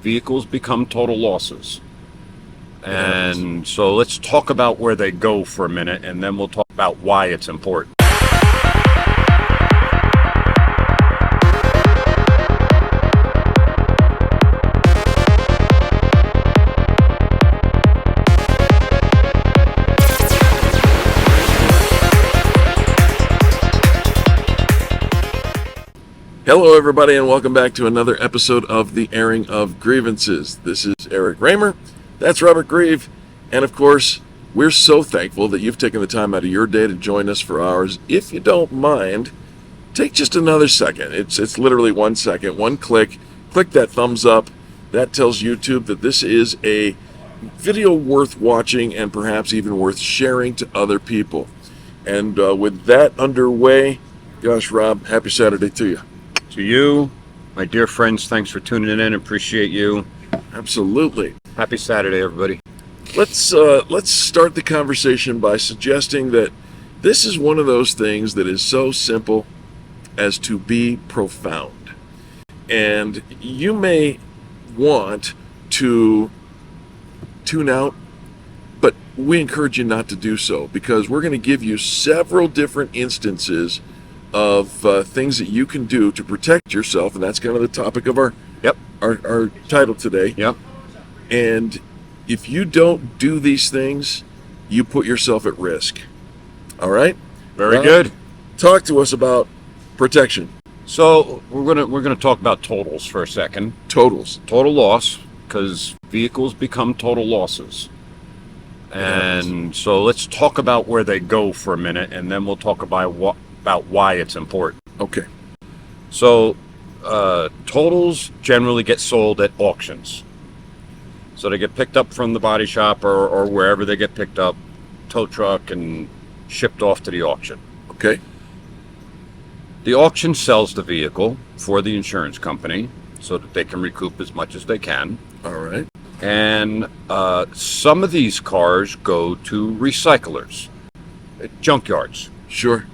vehicles become total losses. And so let's talk about where they go for a minute, and then we'll talk about why it's important. Hello everybody, and welcome back to another episode of the Airing of Grievances. This is Reamer, that's Robert Grieve, and of course, we're so thankful that you've taken the time out of your day to join us for ours. If you don't mind, take just another second. It's literally 1 second, one click that thumbs up. That tells YouTube that this is a video worth watching and perhaps even worth sharing to other people. And with that underway, gosh, Rob, happy Saturday to you. To you, my dear friends, thanks for tuning in. Appreciate you. Absolutely. Happy Saturday, everybody. Let's start the conversation by suggesting that this is one of those things that is so simple as to be profound. And you may want to tune out, but we encourage you not to do so, because we're going to give you several different instances of things that you can do to protect yourself, and that's kind of the topic of our title today. Yep. And if you don't do these things, you put yourself at risk. All right? Very good. Talk to us about protection. So we're gonna talk about totals for a second. Totals. Total loss, because vehicles become total losses. And so let's talk about where they go for a minute, and then we'll talk about why it's important. Okay. So totals generally get sold at auctions. So they get picked up from the body shop or wherever they get picked up, tow truck, and shipped off to the auction. Okay. The auction sells the vehicle for the insurance company so that they can recoup as much as they can. All right. And some of these cars go to recyclers, junkyards. Sure.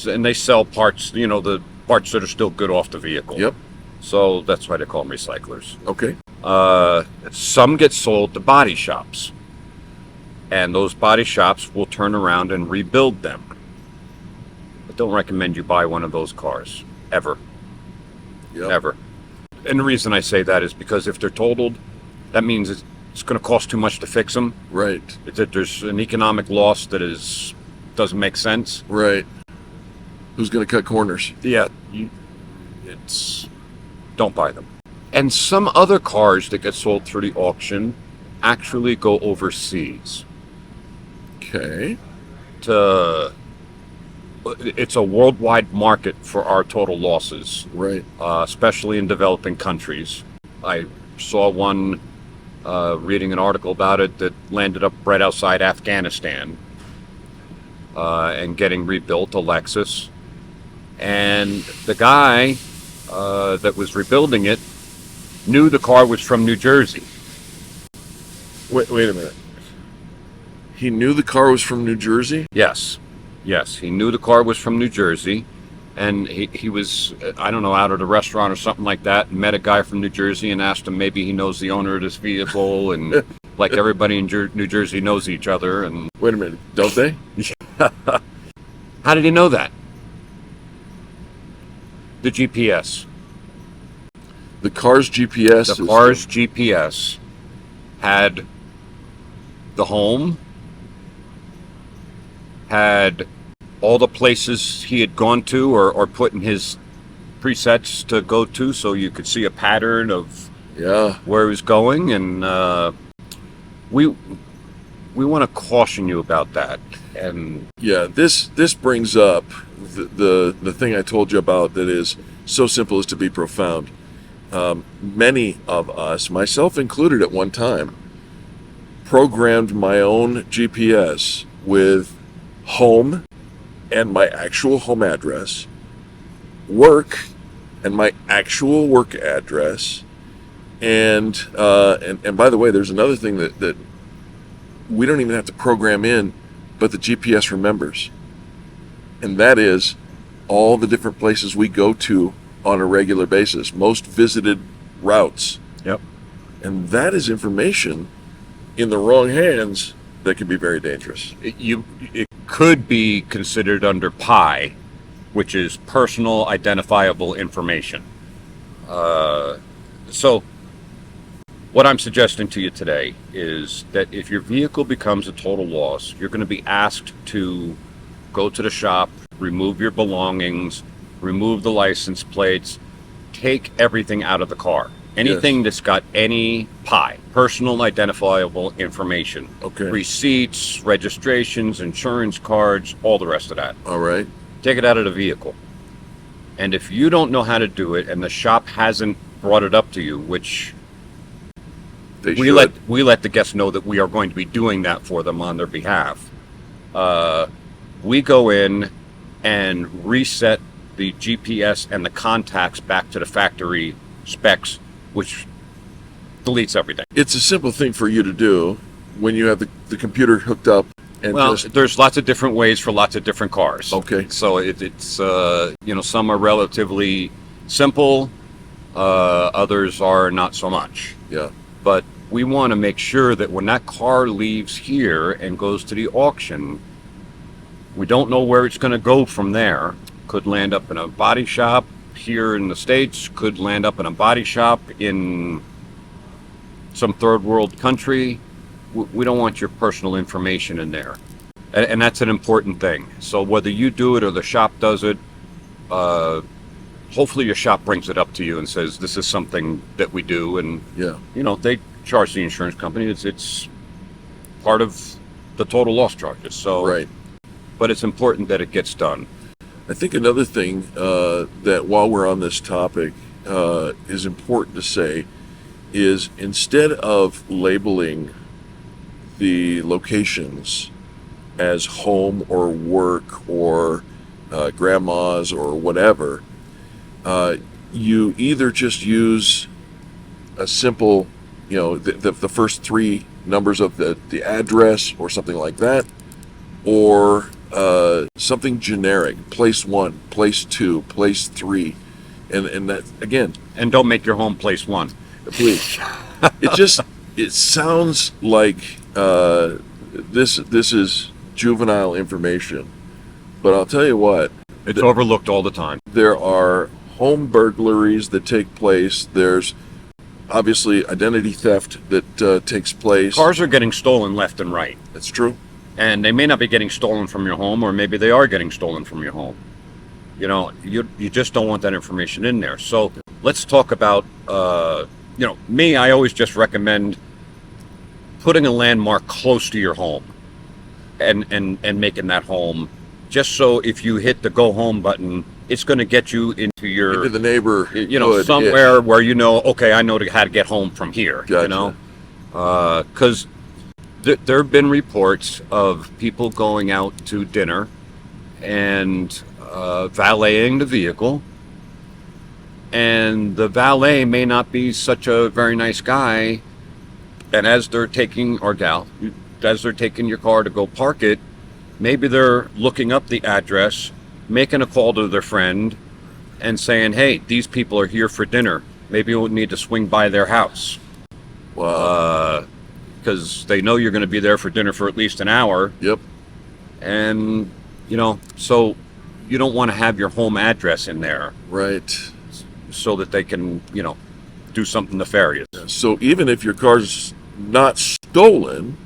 And they sell parts, the parts that are still good off the vehicle. Yep. So that's why they call them recyclers. Okay. Some get sold to body shops. And those body shops will turn around and rebuild them. I don't recommend you buy one of those cars. Ever. Yep. Ever. And the reason I say that is because if they're totaled, that means it's going to cost too much to fix them. Right. That there's an economic loss that doesn't make sense. Right. Who's going to cut corners? Yeah, don't buy them. And some other cars that get sold through the auction actually go overseas. Okay. It's a worldwide market for our total losses. Right. Especially in developing countries. I saw one reading an article about it that landed up right outside Afghanistan and getting rebuilt, a Lexus. And the guy that was rebuilding it knew the car was from New Jersey. Wait a minute. He knew the car was from New Jersey? Yes, he knew the car was from New Jersey. And he was, I don't know, out at a restaurant or something like that, and met a guy from New Jersey and asked him maybe he knows the owner of this vehicle, and like everybody in New Jersey knows each other. And wait a minute, don't they? How did he know that? The GPS. The car's GPS. The car's GPS had the home, had all the places he had gone to or put in his presets to go to, so you could see a pattern of where he was going. And we want to caution you about that. And this brings up the thing I told you about that is so simple as to be profound. Many of us, myself included at one time, programmed my own GPS with home and my actual home address, work and my actual work address, and by the way, there's another thing that we don't even have to program in, but the GPS remembers, and that is all the different places we go to on a regular basis, most visited routes. Yep. And that is information in the wrong hands that can be very dangerous. It could be considered under PI, which is personal identifiable information. So what I'm suggesting to you today is that if your vehicle becomes a total loss, you're going to be asked to go to the shop, remove your belongings, remove the license plates, take everything out of the car. Anything that's got any PI, personal identifiable information. Okay. Receipts, registrations, insurance cards, all the rest of that. All right. Take it out of the vehicle. And if you don't know how to do it and the shop hasn't brought it up to you, which we let the guests know that we are going to be doing that for them on their behalf, we go in and reset the GPS and the contacts back to the factory specs, which deletes everything. It's a simple thing for you to do when you have the computer hooked up. And well, there's lots of different ways for lots of different cars. Okay. So it's some are relatively simple, others are not so much. Yeah. But we want to make sure that when that car leaves here and goes to the auction, we don't know where it's going to go from there. Could land up in a body shop here in the States, could land up in a body shop in some third world country. We don't want your personal information in there. And that's an important thing. So whether you do it or the shop does it, hopefully your shop brings it up to you and says, this is something that we do. And, they charge the insurance company. It's part of the total loss charges. So, right. But it's important that it gets done. I think another thing that while we're on this topic is important to say is instead of labeling the locations as home or work or grandma's or whatever, you either just use a simple, the first three numbers of the address or something like that, or something generic, place 1, place 2, place 3, and that again. And don't make your home place 1. Please. It sounds like this is juvenile information, but I'll tell you what. It's overlooked all the time. There are home burglaries that take place. There's obviously identity theft that takes place. Cars are getting stolen left and right. That's true. And they may not be getting stolen from your home, or maybe they are getting stolen from your home. You just don't want that information in there. So let's talk about, me, I always just recommend putting a landmark close to your home and making that home, just so if you hit the go home button, it's going to get you into the neighbor, somewhere where okay, I know how to get home from here. Gotcha. Because there have been reports of people going out to dinner and valeting the vehicle, and the valet may not be such a very nice guy, and as they're taking, or gal, as they're taking your car to go park it, maybe they're looking up the address, making a call to their friend, and saying, hey, these people are here for dinner. Maybe we'll need to swing by their house. Wow. Because they know you're going to be there for dinner for at least an hour. Yep. And, so you don't want to have your home address in there. Right. So that they can, do something nefarious. So even if your car's not stolen,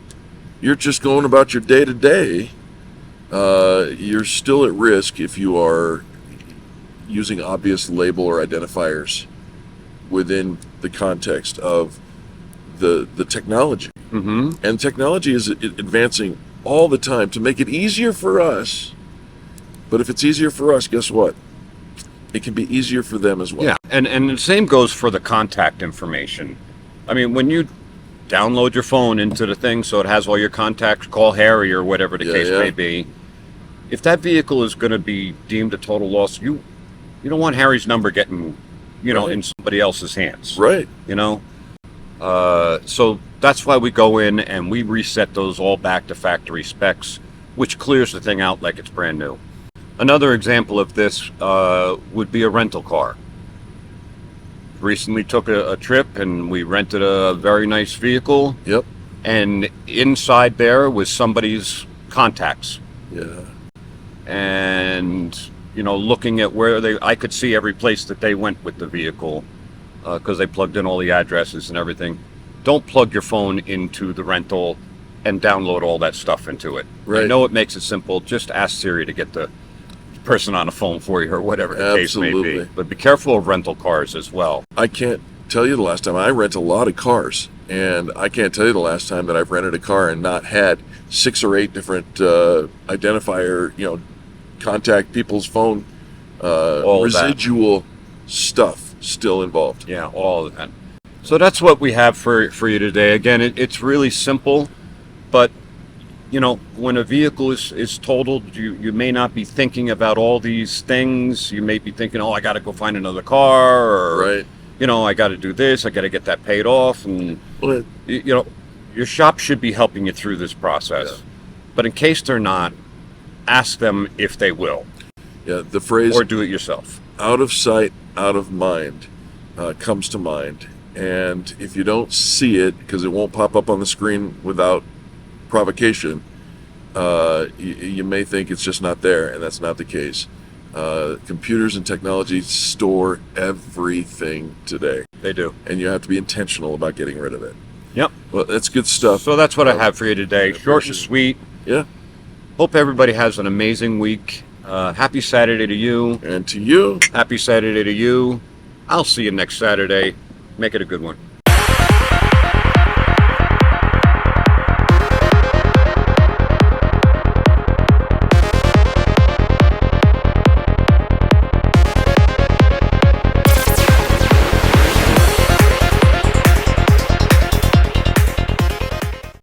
you're just going about your day-to-day, you're still at risk if you are using obvious label or identifiers within the context of the technology. Mm-hmm. And technology is advancing all the time to make it easier for us. But if it's easier for us, guess what? It can be easier for them as well. Yeah, and the same goes for the contact information. I mean, when you download your phone into the thing so it has all your contacts, call Harry or whatever the case may be. If that vehicle is going to be deemed a total loss, you don't want Harry's number getting, in somebody else's hands. Right. So that's why we go in and we reset those all back to factory specs, which clears the thing out like it's brand new. Another example of this would be a rental car. recently took a trip and we rented a very nice vehicle, Yep. and inside there was somebody's contacts. Yeah. And looking at I could see every place that they went with the vehicle, because they plugged in all the addresses and everything. Don't plug your phone into the rental and download all that stuff into it. Right. I know it makes it simple. Just ask Siri to get the person on the phone for you, or whatever the case may Absolutely. be. But be careful of rental cars as well. I can't tell you the last time. I rent a lot of cars, and I can't tell you the last time that I've rented a car and not had 6 or 8 different identifier, contact people's phone, All of that. residual stuff still involved. Yeah, all of that. So that's what we have for you today. Again, it's really simple, but when a vehicle is totaled, you may not be thinking about all these things. You may be thinking, oh, I got to go find another car, or Right. I got to do this, I got to get that paid off, and Well, your shop should be helping you through this process. Yeah. But in case they're not, ask them if they will, yeah, the phrase or do it yourself. out of sight, out of mind comes to mind. And if you don't see it, because it won't pop up on the screen without provocation, you may think it's just not there, and that's not the case. Computers and technology store everything today, They do. and you have to be intentional about getting rid of it. Yep. Well, that's good stuff. So that's what I have for you today. Short and sweet. Yeah, Hope everybody has an amazing week. Happy Saturday to you. and to you. Happy Saturday to you. I'll see you next Saturday. Make it a good one.